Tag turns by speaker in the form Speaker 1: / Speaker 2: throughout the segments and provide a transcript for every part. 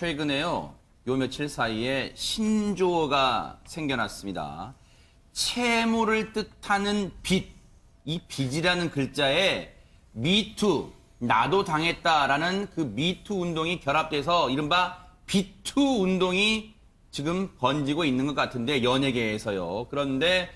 Speaker 1: 최근에요. 요 며칠 사이에 신조어가 생겨났습니다. 채무를 뜻하는 빚, 이 빚이라는 글자에 미투, 나도 당했다라는 그 미투 운동이 결합돼서 이른바 빚투 운동이 지금 번지고 있는 것 같은데, 연예계에서요. 그런데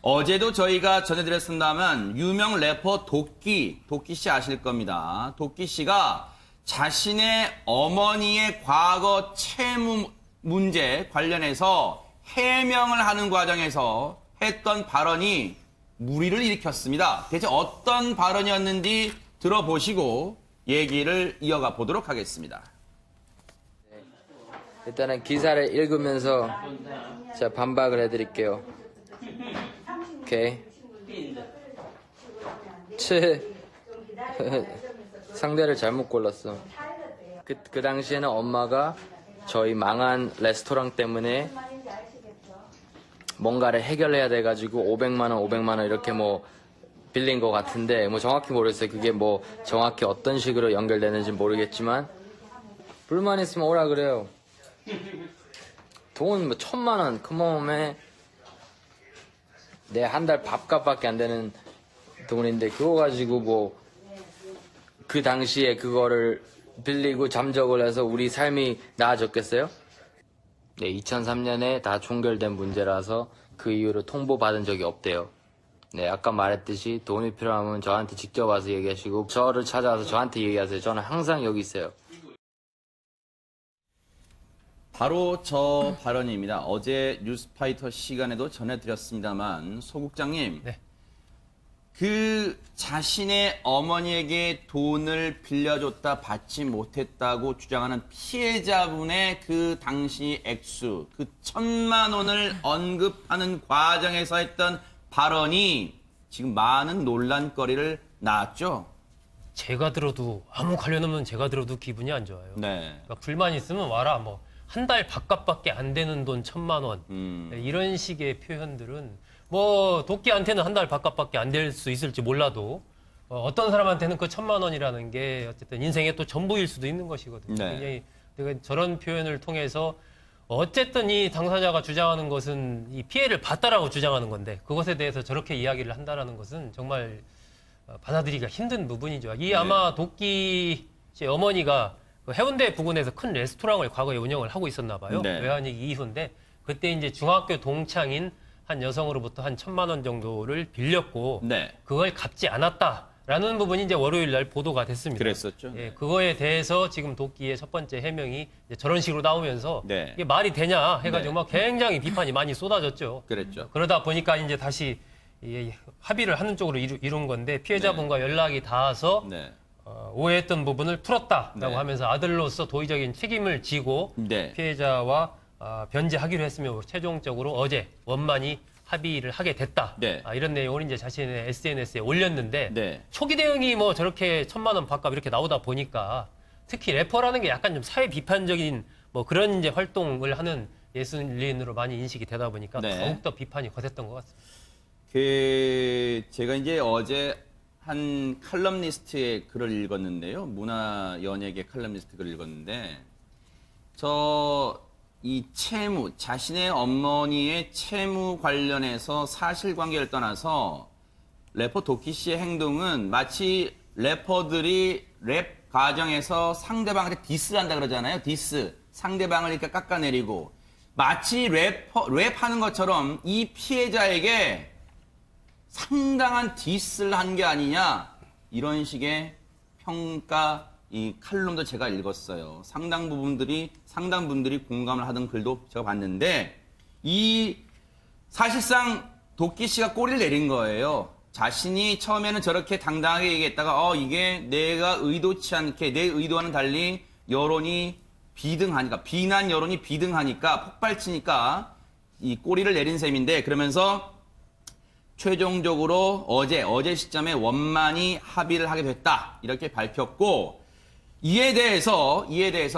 Speaker 1: 어제도 저희가 전해드렸습니다만 유명 래퍼 도끼 씨 아실 겁니다. 도끼 씨가 자신의 어머니의 과거 채무 문제 관련해서 해명을 하는 과정에서 했던 발언이 물의를 일으켰습니다. 대체 어떤 발언이었는지 들어보시고 얘기를 이어가 보도록 하겠습니다.
Speaker 2: 일단은 기사를 읽으면서 제가 반박을 해드릴게요. 오케이. 상대를 잘못 골랐어. 그 당시에는 엄마가 저희 망한 레스토랑 때문에 뭔가를 해결해야 돼가지고 500만 원 이렇게 뭐 빌린 것 같은데, 뭐 정확히 모르겠어요. 그게 뭐 정확히 어떤 식으로 연결되는지 모르겠지만, 불만 있으면 오라 그래요. 돈 뭐 1000만 원, 그몸에 내 한 달 밥값밖에 안 되는 돈인데, 그거 가지고 뭐 그 당시에 그거를 빌리고 잠적을 해서 우리 삶이 나아졌겠어요? 네, 2003년에 다 종결된 문제라서 그 이후로 통보받은 적이 없대요. 네, 아까 말했듯이 돈이 필요하면 저한테 직접 와서 얘기하시고, 저를 찾아와서 저한테 얘기하세요. 저는 항상 여기 있어요.
Speaker 1: 바로 저 발언입니다. 어제 뉴스파이터 시간에도 전해드렸습니다만, 소 국장님,
Speaker 3: 네.
Speaker 1: 그 자신의 어머니에게 돈을 빌려줬다 받지 못했다고 주장하는 피해자분의 그 당시 액수, 그 1000만 원을 언급하는 과정에서 했던 발언이 지금 많은 논란거리를 낳았죠.
Speaker 3: 제가 들어도, 아무 관련 없는 제가 들어도 기분이 안 좋아요.
Speaker 1: 네.
Speaker 3: 그러니까 불만 있으면 와라. 뭐 한 달 밥값밖에 안 되는 돈 1000만 원. 네, 이런 식의 표현들은 뭐 도끼한테는 한 달 밥값밖에 안 될 수 있을지 몰라도 어떤 사람한테는 그 1000만 원이라는 게 어쨌든 인생의 또 전부일 수도 있는 것이거든요.
Speaker 1: 네.
Speaker 3: 굉장히 내가 저런 표현을 통해서 어쨌든 이 당사자가 주장하는 것은 이 피해를 봤다라고 주장하는 건데, 그것에 대해서 저렇게 이야기를 한다라는 것은 정말 받아들이기가 힘든 부분이죠. 이 아마 도끼 씨 어머니가 그 해운대 부근에서 큰 레스토랑을 과거에 운영을 하고 있었나 봐요.
Speaker 1: 네.
Speaker 3: 외환위기 이후인데, 그때 이제 중학교 동창인 한 여성으로부터 한 1000만 원 정도를 빌렸고,
Speaker 1: 네.
Speaker 3: 그걸 갚지 않았다라는 부분이 이제 월요일 날 보도가 됐습니다.
Speaker 1: 그랬었죠.
Speaker 3: 예, 그거에 대해서 지금 도끼의 첫 번째 해명이 이제 저런 식으로 나오면서
Speaker 1: 네.
Speaker 3: 이게 말이 되냐 해가지고
Speaker 1: 네.
Speaker 3: 막 굉장히 비판이 많이 쏟아졌죠.
Speaker 1: 그랬죠.
Speaker 3: 그러다 보니까 이제 다시 합의를 하는 쪽으로 이룬 건데, 피해자분과 연락이 닿아서
Speaker 1: 네.
Speaker 3: 오해했던 부분을 풀었다라고
Speaker 1: 네.
Speaker 3: 하면서 아들로서 도의적인 책임을 지고
Speaker 1: 네.
Speaker 3: 피해자와 변제하기로 했으며, 최종적으로 어제 원만히 합의를 하게 됐다.
Speaker 1: 네.
Speaker 3: 이런 내용을 이제 자신의 SNS에 올렸는데,
Speaker 1: 네.
Speaker 3: 초기 대응이 뭐 저렇게 1000만 원 밥값 이렇게 나오다 보니까, 특히 래퍼라는 게 약간 좀 사회 비판적인 뭐 그런 이제 활동을 하는 예술인으로 많이 인식이 되다 보니까
Speaker 1: 네.
Speaker 3: 더욱더 비판이 거셌던 것 같습니다.
Speaker 1: 제가 이제 어제 한 칼럼니스트의 글을 읽었는데요. 문화 연예계 칼럼니스트 글을 읽었는데, 이 채무, 자신의 어머니의 채무 관련해서 사실관계를 떠나서 래퍼 도끼 씨의 행동은 마치 래퍼들이 랩 과정에서 상대방한테 디스를 한다 그러잖아요. 디스. 상대방을 이렇게 깎아내리고, 마치 랩하는 것처럼 이 피해자에게 상당한 디스를 한 게 아니냐, 이런 식의 평가, 이 칼럼도 제가 읽었어요. 상당 분들이 공감을 하던 글도 제가 봤는데, 사실상 도끼 씨가 꼬리를 내린 거예요. 자신이 처음에는 저렇게 당당하게 얘기했다가 이게 내가 의도치 않게, 내 의도와는 달리 여론이 비등하니까, 비난 여론이 비등하니까, 폭발치니까 이 꼬리를 내린 셈인데, 그러면서 최종적으로 어제 시점에 원만히 합의를 하게 됐다, 이렇게 밝혔고, 이에 대해서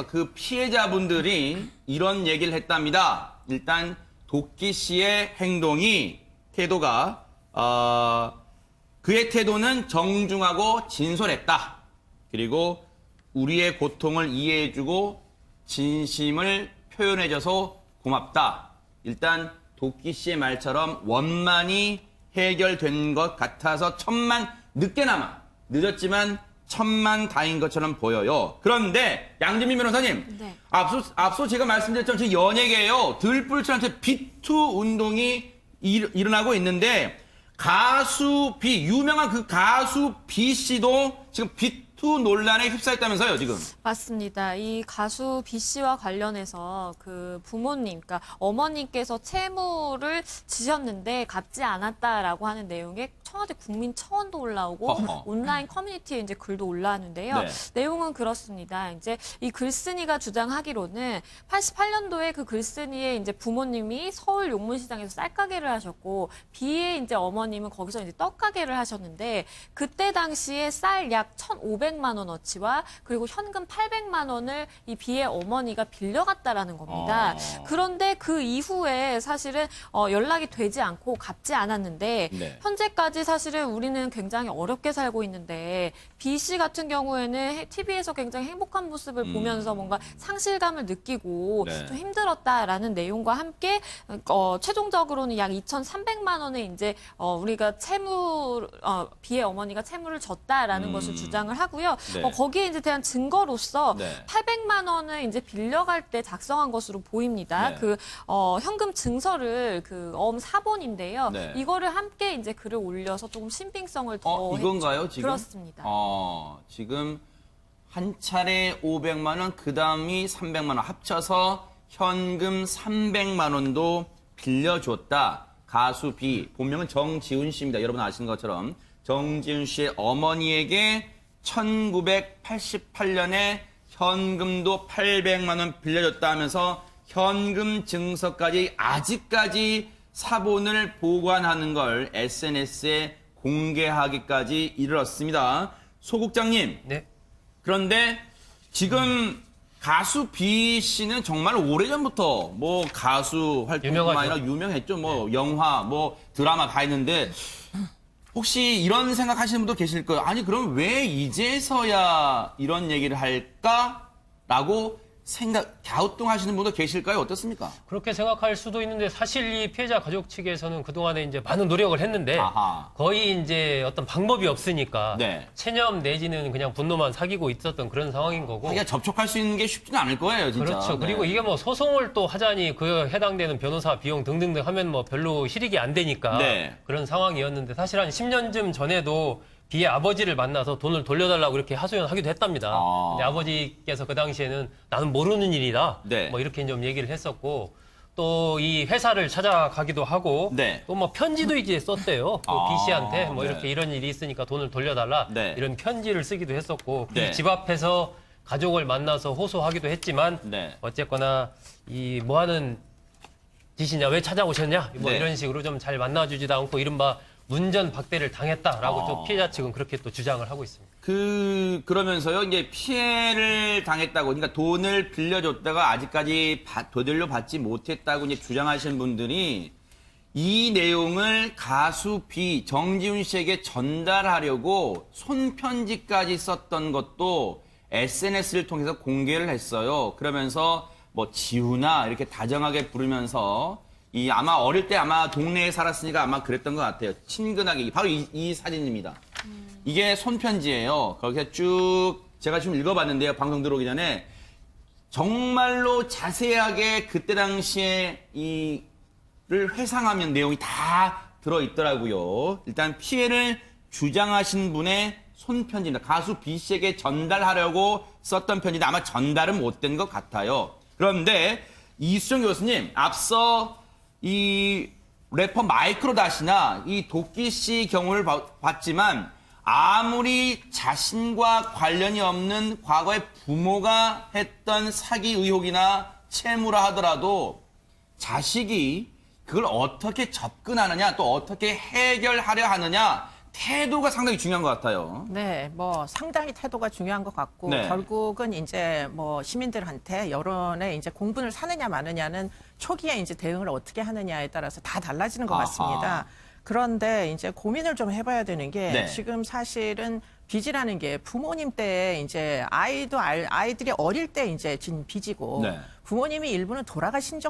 Speaker 1: 그 피해자분들이 이런 얘기를 했답니다. 일단 도끼 씨의 태도가 그의 태도는 정중하고 진솔했다. 그리고 우리의 고통을 이해해주고 진심을 표현해줘서 고맙다. 일단 도끼 씨의 말처럼 원만히 해결된 것 같아서 늦게나마 늦었지만 천만다인 것처럼 보여요. 그런데 양진민 변호사님,
Speaker 4: 네.
Speaker 1: 앞서 제가 말씀드렸던 제 연예계에요. 들불처럼 비투 운동이 일어나고 있는데 가수 B, 유명한 그 가수 B 씨도 지금 비투 논란에 휩싸였다면서요, 지금.
Speaker 4: 맞습니다. 이 가수 B 씨와 관련해서 그 부모님, 그러니까 어머님께서 채무를 지셨는데 갚지 않았다라고 하는 내용의 청와대 국민청원도 올라오고
Speaker 1: 어허.
Speaker 4: 온라인 커뮤니티에 이제 글도 올라왔는데요.
Speaker 1: 네.
Speaker 4: 내용은 그렇습니다. 이제 이 글쓴이가 주장하기로는 88년도에 그 글쓴이의 이제 부모님이 서울 용문시장에서 쌀가게를 하셨고 B의 이제 어머님은 거기서 이제 떡가게를 하셨는데 그때 당시에 쌀 약 1,500만 원어치와 그리고 현금 800만 원을 이 B의 어머니가 빌려갔다라는 겁니다. 그런데 그 이후에 사실은 연락이 되지 않고 갚지 않았는데
Speaker 1: 네.
Speaker 4: 현재까지 사실은 우리는 굉장히 어렵게 살고 있는데 B 씨 같은 경우에는 TV에서 굉장히 행복한 모습을 보면서 뭔가 상실감을 느끼고
Speaker 1: 네.
Speaker 4: 좀 힘들었다라는 내용과 함께 최종적으로는 약 2,300만 원을 이제 우리가 B의 어머니가 채무를 졌다라는 것을 주장을 하고요.
Speaker 1: 네.
Speaker 4: 거기에 이제 대한 증거로서
Speaker 1: 네.
Speaker 4: 800만 원을 이제 빌려갈 때 작성한 것으로 보입니다.
Speaker 1: 네.
Speaker 4: 그 현금 증서를 그 사본인데요.
Speaker 1: 네.
Speaker 4: 이거를 함께 이제 글을 올려서 조금 신빙성을 더
Speaker 1: 이건가요, 지금?
Speaker 4: 그렇습니다.
Speaker 1: 지금 한 차례 500만 원, 그 다음이 300만 원 합쳐서 현금 300만 원도 빌려줬다. 가수 B, 본명은 정지훈 씨입니다. 여러분 아시는 것처럼 정지훈 씨의 어머니에게 1988년에 현금도 800만 원 빌려줬다 하면서 현금 증서까지 아직까지 사본을 보관하는 걸 SNS에 공개하기까지 이르렀습니다. 소 국장님,
Speaker 3: 네.
Speaker 1: 그런데 지금 가수 B 씨는 정말 오래전부터 뭐 가수 활동뿐만
Speaker 3: 유명하죠.
Speaker 1: 아니라 유명했죠. 뭐 영화, 뭐 드라마 다 했는데 혹시 이런 생각하시는 분도 계실 거예요. 아니 그럼 왜 이제서야 이런 얘기를 할까라고 갸우뚱하시는 분도 계실까요? 어떻습니까?
Speaker 3: 그렇게 생각할 수도 있는데 사실 이 피해자 가족 측에서는 그동안에 이제 많은 노력을 했는데
Speaker 1: 아하.
Speaker 3: 거의 이제 어떤 방법이 없으니까
Speaker 1: 네.
Speaker 3: 체념 내지는 그냥 분노만 사귀고 있었던 그런 상황인 거고.
Speaker 1: 하기가 접촉할 수 있는 게 쉽지는 않을 거예요, 진짜.
Speaker 3: 그렇죠. 그리고
Speaker 1: 네.
Speaker 3: 이게 뭐 소송을 또 하자니 그 해당되는 변호사 비용 등등등 하면 뭐 별로 실익이 안 되니까
Speaker 1: 네.
Speaker 3: 그런 상황이었는데 사실 한 10년쯤 전에도 B의 아버지를 만나서 돈을 돌려달라고 이렇게 하소연하기도 했답니다. 근데 아버지께서 그 당시에는 나는 모르는 일이다.
Speaker 1: 네.
Speaker 3: 뭐 이렇게 좀 얘기를 했었고 또 이 회사를 찾아가기도 하고
Speaker 1: 네.
Speaker 3: 또 뭐 편지도 이제 썼대요. 또 B 씨한테 뭐
Speaker 1: 네.
Speaker 3: 이렇게 이런 일이 있으니까 돈을 돌려달라.
Speaker 1: 네.
Speaker 3: 이런 편지를 쓰기도 했었고
Speaker 1: 네.
Speaker 3: 집 앞에서 가족을 만나서 호소하기도 했지만
Speaker 1: 네.
Speaker 3: 어쨌거나 이 뭐하는 짓이냐 왜 찾아오셨냐 뭐
Speaker 1: 네.
Speaker 3: 이런 식으로 좀 잘 만나주지도 않고 이른바 문전박대를 당했다라고 또 피해자 측은 그렇게 또 주장을 하고 있습니다.
Speaker 1: 그러면서요, 이제 피해를 당했다고, 그러니까 돈을 빌려줬다가 아직까지 되돌려 받지 못했다고 이제 주장하시는 분들이 이 내용을 가수 B, 정지훈 씨에게 전달하려고 손편지까지 썼던 것도 SNS를 통해서 공개를 했어요. 그러면서 뭐 지훈아 이렇게 다정하게 부르면서 아마 어릴 때 아마 동네에 살았으니까 아마 그랬던 것 같아요. 친근하게. 바로 이 사진입니다. 이게 손편지예요. 거기서 쭉 제가 지금 읽어봤는데요. 방송 들어오기 전에 정말로 자세하게 그때 당시에 이를 회상하면 내용이 다 들어있더라고요. 일단 피해를 주장하신 분의 손편지입니다. 가수 B 씨에게 전달하려고 썼던 편지인데 아마 전달은 못된 것 같아요. 그런데 이수정 교수님, 앞서 이 래퍼 마이크로닷이나 이 도끼 씨 경우를 봤지만 아무리 자신과 관련이 없는 과거의 부모가 했던 사기 의혹이나 채무라 하더라도 자식이 그걸 어떻게 접근하느냐 또 어떻게 해결하려 하느냐 태도가 상당히 중요한 것 같아요.
Speaker 5: 네, 뭐 상당히 태도가 중요한 것 같고
Speaker 1: 네.
Speaker 5: 결국은 이제 뭐 시민들한테 여론에 이제 공분을 사느냐 마느냐는 초기에 이제 대응을 어떻게 하느냐에 따라서 다 달라지는 것
Speaker 1: 아하.
Speaker 5: 같습니다. 그런데 이제 고민을 좀 해봐야 되는 게
Speaker 1: 네.
Speaker 5: 지금 사실은 빚이라는 게 부모님 때 이제 아이들이 어릴 때 이제 진 빚이고
Speaker 1: 네.
Speaker 5: 부모님이 일부는 돌아가신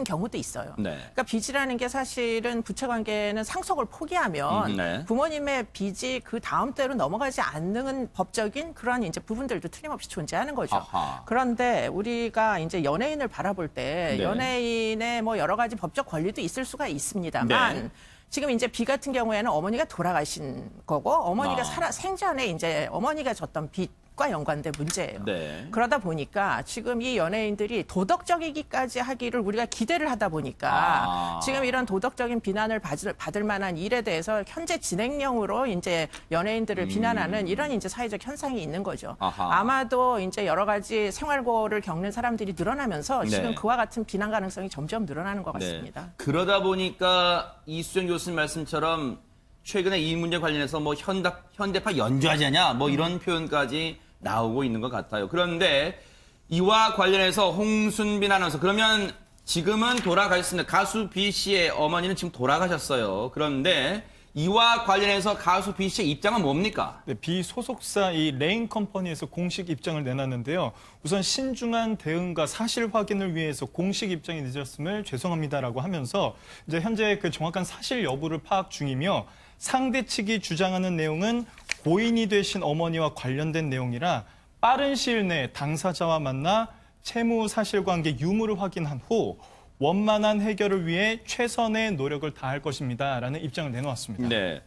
Speaker 5: 경우도 있어요.
Speaker 1: 네.
Speaker 5: 그러니까 빚이라는 게 사실은 부채 관계는 상속을 포기하면
Speaker 1: 네.
Speaker 5: 부모님의 빚이 그 다음 때로 넘어가지 않는 법적인 그러한 이제 부분들도 틀림없이 존재하는 거죠.
Speaker 1: 아하.
Speaker 5: 그런데 우리가 이제 연예인을 바라볼 때
Speaker 1: 네.
Speaker 5: 연예인의 뭐 여러 가지 법적 권리도 있을 수가 있습니다만
Speaker 1: 네.
Speaker 5: 지금 이제 비 같은 경우에는 어머니가 돌아가신 거고 어머니가
Speaker 1: 아.
Speaker 5: 생전에 이제 어머니가 졌던 빚과 연관된 문제예요.
Speaker 1: 네.
Speaker 5: 그러다 보니까 지금 이 연예인들이 도덕적이기까지 하기를 우리가 기대를 하다 보니까
Speaker 1: 아.
Speaker 5: 지금 이런 도덕적인 비난을 받을 만한 일에 대해서 현재 진행형으로 이제 연예인들을 비난하는 이런 이제 사회적 현상이 있는 거죠.
Speaker 1: 아하.
Speaker 5: 아마도 이제 여러 가지 생활고를 겪는 사람들이 늘어나면서
Speaker 1: 네.
Speaker 5: 지금 그와 같은 비난 가능성이 점점 늘어나는 것 같습니다.
Speaker 1: 네. 그러다 보니까 이수정 교수님 말씀처럼 최근에 이 문제 관련해서 뭐 현대파 연주하자냐 뭐 이런 표현까지 나오고 있는 것 같아요. 그런데 이와 관련해서 홍순빈 아나운서 그러면 지금은 돌아가셨습니다. 가수 B 씨의 어머니는 지금 돌아가셨어요. 그런데 이와 관련해서 가수 B 씨의 입장은 뭡니까?
Speaker 6: 네, 비소속사 이 레인 컴퍼니에서 공식 입장을 내놨는데요. 우선 신중한 대응과 사실 확인을 위해서 공식 입장이 늦었음을 죄송합니다라고 하면서 이제 현재 그 정확한 사실 여부를 파악 중이며 상대 측이 주장하는 내용은 고인이 되신 어머니와 관련된 내용이라 빠른 시일 내에 당사자와 만나 채무 사실관계 유무를 확인한 후 원만한 해결을 위해 최선의 노력을 다할 것입니다라는 입장을 내놓았습니다.
Speaker 1: 네.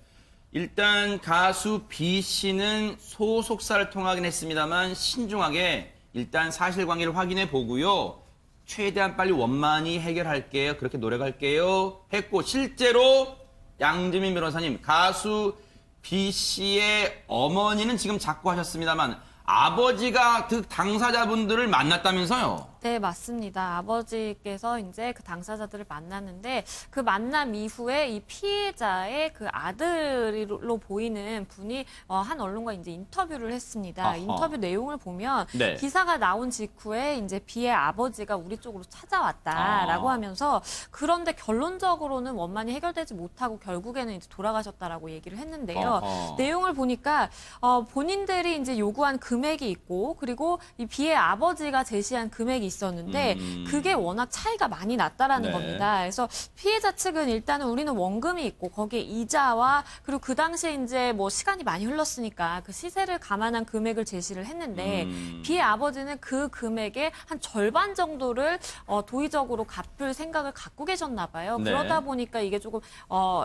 Speaker 1: 일단 가수 B 씨는 소속사를 통하긴 했습니다만 신중하게 일단 사실관계를 확인해 보고요. 최대한 빨리 원만히 해결할게요. 그렇게 노력할게요. 했고 실제로 양지민 변호사님 가수 B 씨의 어머니는 지금 자꾸 하셨습니다만 아버지가 그 당사자분들을 만났다면서요?
Speaker 4: 네, 맞습니다. 아버지께서 이제 그 당사자들을 만났는데 그 만남 이후에 이 피해자의 그 아들로 보이는 분이 한 언론과 이제 인터뷰를 했습니다.
Speaker 1: 아하.
Speaker 4: 인터뷰 내용을 보면
Speaker 1: 네.
Speaker 4: 기사가 나온 직후에 이제 비의 아버지가 우리 쪽으로 찾아왔다라고
Speaker 1: 아.
Speaker 4: 하면서 그런데 결론적으로는 원만히 해결되지 못하고 결국에는 이제 돌아가셨다라고 얘기를 했는데요.
Speaker 1: 아하.
Speaker 4: 내용을 보니까 본인들이 이제 요구한 금액이 있고 그리고 이 비의 아버지가 제시한 금액이 있었는데 그게 워낙 차이가 많이 났다라는
Speaker 1: 네.
Speaker 4: 겁니다. 그래서 피해자 측은 일단은 우리는 원금이 있고 거기에 이자와 그리고 그 당시에 이제 뭐 시간이 많이 흘렀으니까 그 시세를 감안한 금액을 제시를 했는데 비의 아버지는 그 금액의 한 절반 정도를 도의적으로 갚을 생각을 갖고 계셨나 봐요.
Speaker 1: 네.
Speaker 4: 그러다 보니까 이게 조금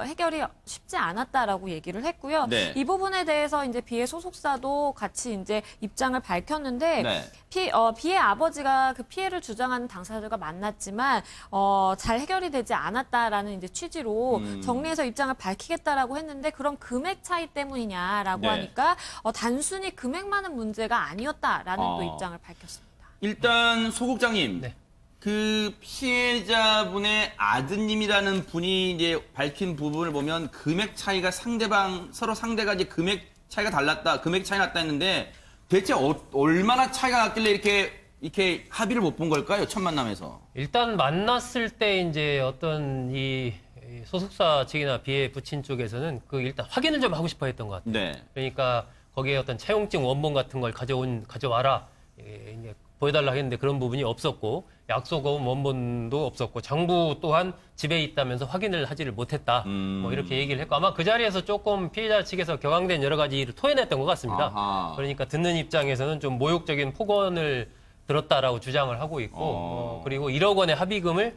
Speaker 4: 해결이 쉽지 않았다라고 얘기를 했고요.
Speaker 1: 네.
Speaker 4: 이 부분에 대해서 이제 비의 소속사도 같이 이제 입장을 밝혔는데
Speaker 1: 네.
Speaker 4: 비의 아버지가 그 피해를 주장하는 당사자들과 만났지만 잘 해결이 되지 않았다라는 이제 취지로 정리해서 입장을 밝히겠다라고 했는데 그런 금액 차이 때문이냐라고
Speaker 1: 네.
Speaker 4: 하니까 단순히 금액만은 문제가 아니었다라는 또 입장을 밝혔습니다.
Speaker 1: 일단 소국장님,
Speaker 3: 네.
Speaker 1: 그 피해자분의 아드님이라는 분이 이제 밝힌 부분을 보면 금액 차이가 서로 상대가 이제 금액 차이가 달랐다, 금액 차이 났다 했는데 대체 얼마나 차이가 났길래 이렇게 합의를 못 본 걸까요? 첫 만남에서.
Speaker 3: 일단 만났을 때 이제 어떤 이 소속사 측이나 비의 부친 쪽에서는 그 일단 확인을 좀 하고 싶어 했던 것 같아요.
Speaker 1: 네.
Speaker 3: 그러니까 거기에 어떤 채용증 원본 같은 걸 가져와라. 이제 보여달라 했는데 그런 부분이 없었고 약속은 원본도 없었고 장부 또한 집에 있다면서 확인을 하지를 못했다. 뭐 이렇게 얘기를 했고 아마 그 자리에서 조금 피해자 측에서 격앙된 여러 가지를 토해냈던 것 같습니다.
Speaker 1: 아하.
Speaker 3: 그러니까 듣는 입장에서는 좀 모욕적인 폭언을 들었다라고 주장을 하고 있고 그리고 1억 원의 합의금을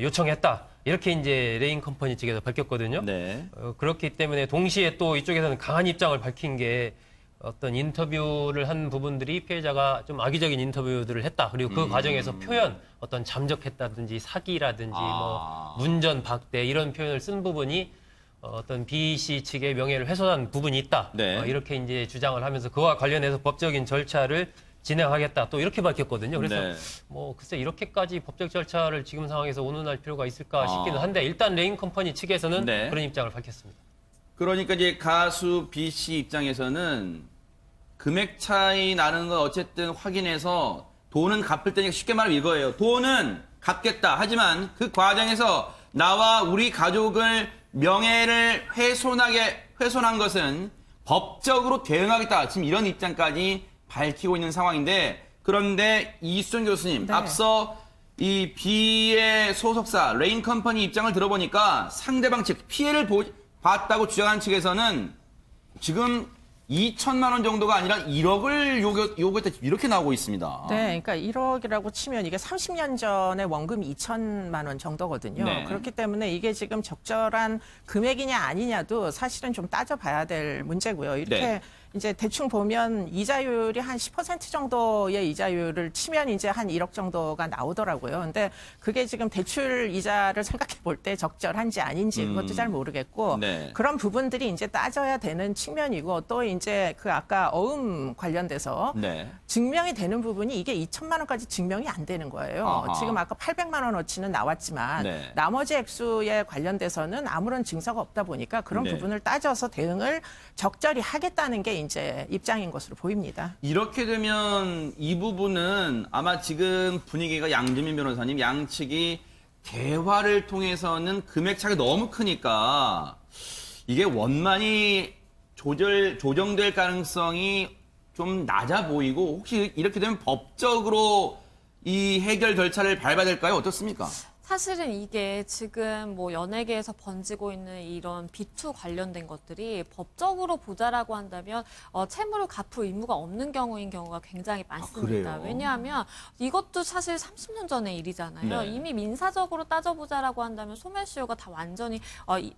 Speaker 3: 요청했다. 이렇게 이제 레인 컴퍼니 측에서 밝혔거든요.
Speaker 1: 네.
Speaker 3: 그렇기 때문에 동시에 또 이쪽에서는 강한 입장을 밝힌 게 어떤 인터뷰를 한 부분들이 피해자가 좀 악의적인 인터뷰들을 했다. 그리고 그 과정에서 표현, 어떤 잠적했다든지 사기라든지 뭐 문전 박대 이런 표현을 쓴 부분이 어떤 B 씨 측의 명예를 훼손한 부분이 있다.
Speaker 1: 네.
Speaker 3: 이렇게 이제 주장을 하면서 그와 관련해서 법적인 절차를 진행하겠다. 또 이렇게 밝혔거든요. 그래서
Speaker 1: 네.
Speaker 3: 뭐 글쎄 이렇게까지 법적 절차를 지금 상황에서 운운할 필요가 있을까 싶기는 한데 일단 레인 컴퍼니 측에서는
Speaker 1: 네.
Speaker 3: 그런 입장을 밝혔습니다.
Speaker 1: 그러니까 이제 가수 B 씨 입장에서는 금액 차이 나는 건 어쨌든 확인해서 돈은 갚을 테니까 쉽게 말하면 이거예요. 돈은 갚겠다. 하지만 그 과정에서 나와 우리 가족을 명예를 훼손한 것은 법적으로 대응하겠다. 지금 이런 입장까지 밝히고 있는 상황인데 그런데 이수정 교수님
Speaker 5: 네.
Speaker 1: 앞서 이 B의 소속사 레인 컴퍼니 입장을 들어보니까 상대방 측 피해를 봤다고 주장하는 측에서는 지금 2천만 원 정도가 아니라 1억을 요구했다 이렇게 나오고 있습니다.
Speaker 5: 네, 그러니까 1억이라고 치면 이게 30년 전에 원금이 2천만 원 정도거든요.
Speaker 1: 네.
Speaker 5: 그렇기 때문에 이게 지금 적절한 금액이냐 아니냐도 사실은 좀 따져봐야 될 문제고요. 이렇게
Speaker 1: 네.
Speaker 5: 이제 대충 보면 이자율이 한 10% 정도의 이자율을 치면 이제 한 1억 정도가 나오더라고요. 근데 그게 지금 대출 이자를 생각해 볼 때 적절한지 아닌지 그것도 잘 모르겠고
Speaker 1: 네.
Speaker 5: 그런 부분들이 이제 따져야 되는 측면이고 또 이제 그 아까 어음 관련돼서
Speaker 1: 네.
Speaker 5: 증명이 되는 부분이 이게 2천만 원까지 증명이 안 되는 거예요.
Speaker 1: 아하.
Speaker 5: 지금 아까 800만 원어치는 나왔지만
Speaker 1: 네.
Speaker 5: 나머지 액수에 관련돼서는 아무런 증서가 없다 보니까 그런
Speaker 1: 네.
Speaker 5: 부분을 따져서 대응을 적절히 하겠다는 게 이제 입장인 것으로 보입니다.
Speaker 1: 이렇게 되면 이 부분은 아마 지금 분위기가 양재민 변호사님 양측이 대화를 통해서는 금액 차가 너무 크니까 이게 원만히 조정될 가능성이 좀 낮아 보이고 혹시 이렇게 되면 법적으로 이 해결 절차를 밟아야 될까요? 어떻습니까?
Speaker 4: 사실은 이게 지금 뭐 연예계에서 번지고 있는 이런 B2 관련된 것들이 법적으로 보자라고 한다면 채무를 갚을 의무가 없는 경우인 경우가 굉장히 많습니다.
Speaker 1: 그래요?
Speaker 4: 왜냐하면 이것도 사실 30년 전의 일이잖아요.
Speaker 1: 네.
Speaker 4: 이미 민사적으로 따져보자라고 한다면 소멸시효가 다 완전히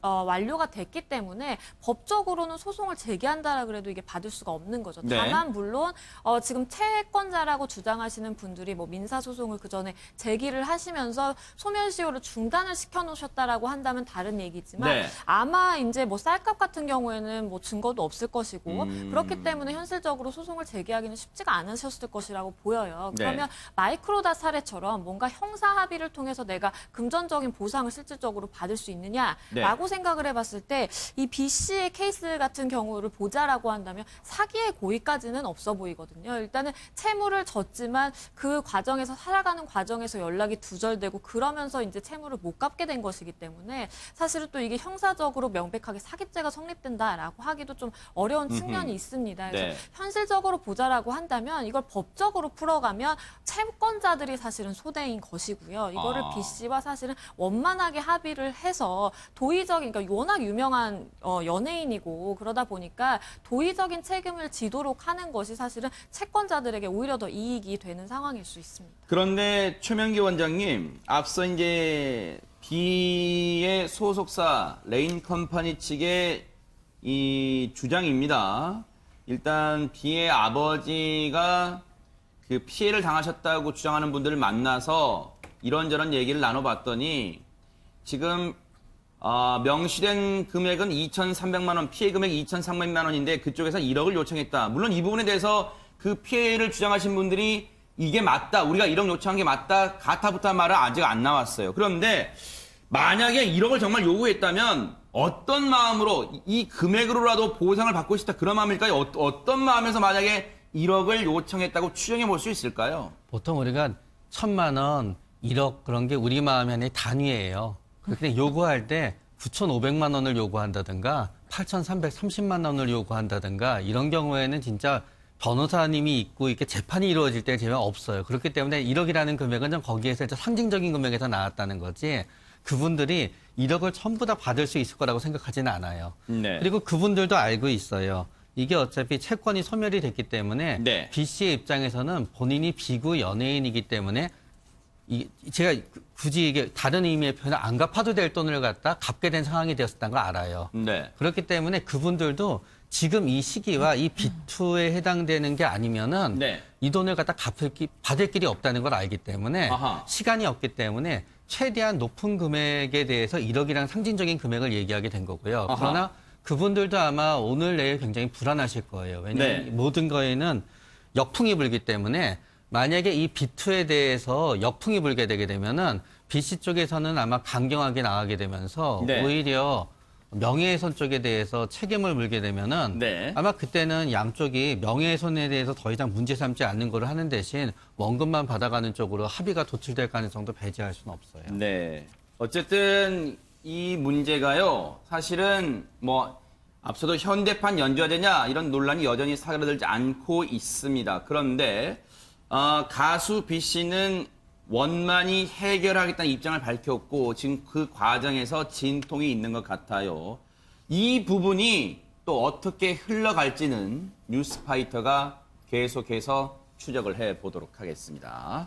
Speaker 4: 완료가 됐기 때문에 법적으로는 소송을 제기한다라 그래도 이게 받을 수가 없는 거죠.
Speaker 1: 네.
Speaker 4: 다만 물론 지금 채권자라고 주장하시는 분들이 뭐 민사소송을 그 전에 제기를 하시면서 소멸시효를 중단을 시켜놓으셨다라고 한다면 다른 얘기지만
Speaker 1: 네.
Speaker 4: 아마 이제 뭐 쌀값 같은 경우에는 뭐 증거도 없을 것이고 그렇기 때문에 현실적으로 소송을 제기하기는 쉽지가 않으셨을 것이라고 보여요.
Speaker 1: 네.
Speaker 4: 그러면 마이크로다 사례처럼 뭔가 형사 합의를 통해서 내가 금전적인 보상을 실질적으로 받을 수 있느냐라고
Speaker 1: 네.
Speaker 4: 생각을 해봤을 때 이 B 씨의 케이스 같은 경우를 보자라고 한다면 사기의 고의까지는 없어 보이거든요. 일단은 채무를 졌지만 그 과정에서 살아가는 과정에서 연락이 두절되고 그러면서 이제 채무를 못 갚게 된 것이기 때문에 사실은 또 이게 형사적으로 명백하게 사기죄가 성립된다라고 하기도 좀 어려운 측면이 있습니다. 그래서
Speaker 1: 네.
Speaker 4: 현실적으로 보자라고 한다면 이걸 법적으로 풀어가면 채권자들이 사실은 소대인 것이고요. 이거를
Speaker 1: 아.
Speaker 4: B 씨와 사실은 원만하게 합의를 해서 도의적인, 그러니까 워낙 유명한 연예인이고 그러다 보니까 도의적인 책임을 지도록 하는 것이 사실은 채권자들에게 오히려 더 이익이 되는 상황일 수 있습니다.
Speaker 1: 그런데 최명기 원장님, 앞서 이제 B의 소속사 레인 컴퍼니 측의 이 주장입니다. 일단 B의 아버지가 그 피해를 당하셨다고 주장하는 분들을 만나서 이런저런 얘기를 나눠봤더니 지금 명시된 금액은 2,300만 원, 피해 금액이 2,300만 원인데 그쪽에서 1억을 요청했다. 물론 이 부분에 대해서 그 피해를 주장하신 분들이 이게 맞다, 우리가 1억 요청한 게 맞다, 가타부타 말은 아직 안 나왔어요. 그런데 만약에 1억을 정말 요구했다면 어떤 마음으로 이 금액으로라도 보상을 받고 싶다 그런 마음일까요? 어떤 마음에서 만약에 1억을 요청했다고 추정해 볼 수 있을까요?
Speaker 7: 보통 우리가 1,000만 원, 1억 그런 게 우리 마음이 아니라 단위예요. 그런데 요구할 때 9,500만 원을 요구한다든가 8,330만 원을 요구한다든가 이런 경우에는 진짜 변호사님이 있고 이렇게 재판이 이루어질 때 제가 없어요. 그렇기 때문에 1억이라는 금액은 좀 거기에서 일단 상징적인 금액에서 나왔다는 거지 그분들이 1억을 전부 다 받을 수 있을 거라고 생각하지는 않아요.
Speaker 1: 네.
Speaker 7: 그리고 그분들도 알고 있어요. 이게 어차피 채권이 소멸이 됐기 때문에
Speaker 1: 네.
Speaker 7: B 씨의 입장에서는 본인이 비구 연예인이기 때문에 제가 굳이 이게 다른 의미의 표현을 안 갚아도 될 돈을 갖다 갚게 된 상황이 되었다는 걸 알아요.
Speaker 1: 네.
Speaker 7: 그렇기 때문에 그분들도 지금 이 시기와 이 B2에 해당되는 게 아니면은
Speaker 1: 네.
Speaker 7: 이 돈을 갖다 받을 길이 없다는 걸 알기 때문에
Speaker 1: 아하.
Speaker 7: 시간이 없기 때문에 최대한 높은 금액에 대해서 1억이라는 상징적인 금액을 얘기하게 된 거고요.
Speaker 1: 아하.
Speaker 7: 그러나 그분들도 아마 오늘 내일 굉장히 불안하실 거예요. 왜냐하면
Speaker 1: 네.
Speaker 7: 모든 거에는 역풍이 불기 때문에 만약에 이 B2에 대해서 역풍이 불게 되게 되면은 BC 쪽에서는 아마 강경하게 나가게 되면서
Speaker 1: 네.
Speaker 7: 오히려 명예훼손 쪽에 대해서 책임을 물게 되면은
Speaker 1: 네.
Speaker 7: 아마 그때는 양쪽이 명예훼손에 대해서 더 이상 문제 삼지 않는 거를 하는 대신 원금만 받아가는 쪽으로 합의가 도출될 가능성도 배제할 수는 없어요.
Speaker 1: 네. 어쨌든 이 문제가요. 사실은 뭐 앞서도 현대판 연주화제냐 이런 논란이 여전히 사그라들지 않고 있습니다. 그런데 가수 B 씨는 원만히 해결하겠다는 입장을 밝혔고 지금 그 과정에서 진통이 있는 것 같아요. 이 부분이 또 어떻게 흘러갈지는 뉴스파이터가 계속해서 추적을 해보도록 하겠습니다.